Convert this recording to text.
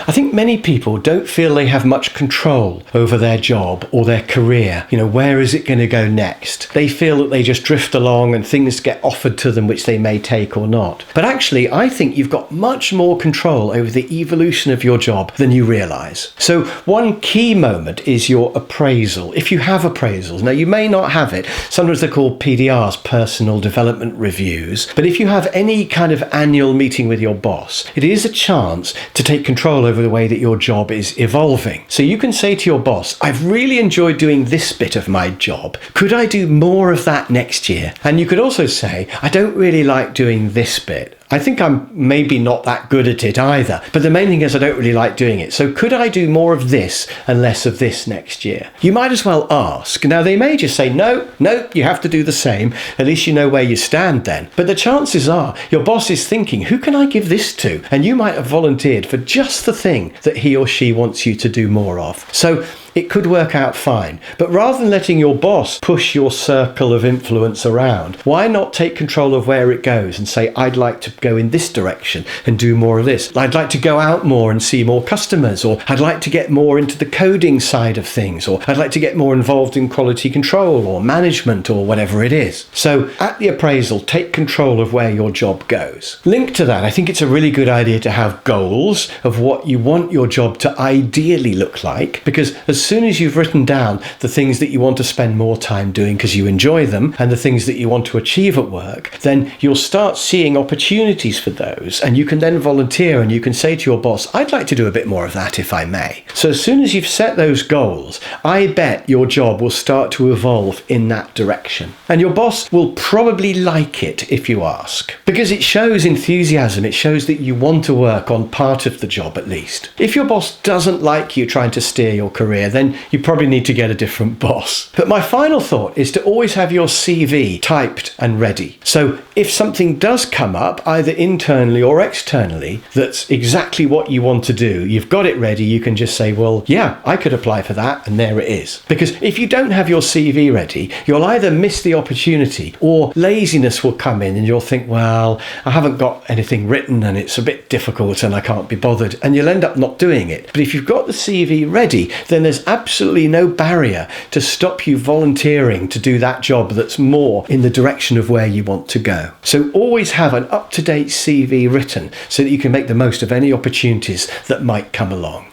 I think many people don't feel they have much control over their job or their career. Where is it going to go next? They feel that they just drift along and things get offered to them which they may take or not. But actually, I think you've got much more control over the evolution of your job than you realise. So one key moment is your appraisal. If you have appraisals, now you may not have it. Sometimes they're called PDRs, personal development reviews. But if you have any kind of annual meeting with your boss, it is a chance to take control over the way that your job is evolving. So you can say to your boss, I've really enjoyed doing this bit of my job. Could I do more of that next year? And you could also say, I don't really like doing this bit. I think I'm maybe not that good at it either, but the main thing is I don't really like doing it. So could I do more of this and less of this next year? You might as well ask. Now they may just say, no, you have to do the same. At least you know where you stand then. But the chances are your boss is thinking, who can I give this to? And you might have volunteered for just the thing that he or she wants you to do more of. So it could work out fine. But rather than letting your boss push your circle of influence around, why not take control of where it goes and say, I'd like to go in this direction and do more of this. I'd like to go out more and see more customers, or I'd like to get more into the coding side of things, or I'd like to get more involved in quality control or management or whatever it is. So at the appraisal, take control of where your job goes. Linked to that, I think it's a really good idea to have goals of what you want your job to ideally look like, because as soon as you've written down the things that you want to spend more time doing because you enjoy them and the things that you want to achieve at work, then you'll start seeing opportunities for those, and you can then volunteer and you can say to your boss, I'd like to do a bit more of that if I may. So as soon as you've set those goals, I bet your job will start to evolve in that direction. And your boss will probably like it if you ask, because it shows enthusiasm. It shows that you want to work on part of the job at least. If your boss doesn't like you trying to steer your career, then you probably need to get a different boss. But my final thought is to always have your CV typed and ready. So if something does come up, either internally or externally, that's exactly what you want to do, you've got it ready, you can just say, well, yeah, I could apply for that, and there it is. Because if you don't have your CV ready, you'll either miss the opportunity or laziness will come in and you'll think, well, I haven't got anything written and it's a bit difficult and I can't be bothered, and you'll end up not doing it. But if you've got the CV ready, then there's absolutely no barrier to stop you volunteering to do that job that's more in the direction of where you want to go. So always have an up-to-date CV written so that you can make the most of any opportunities that might come along.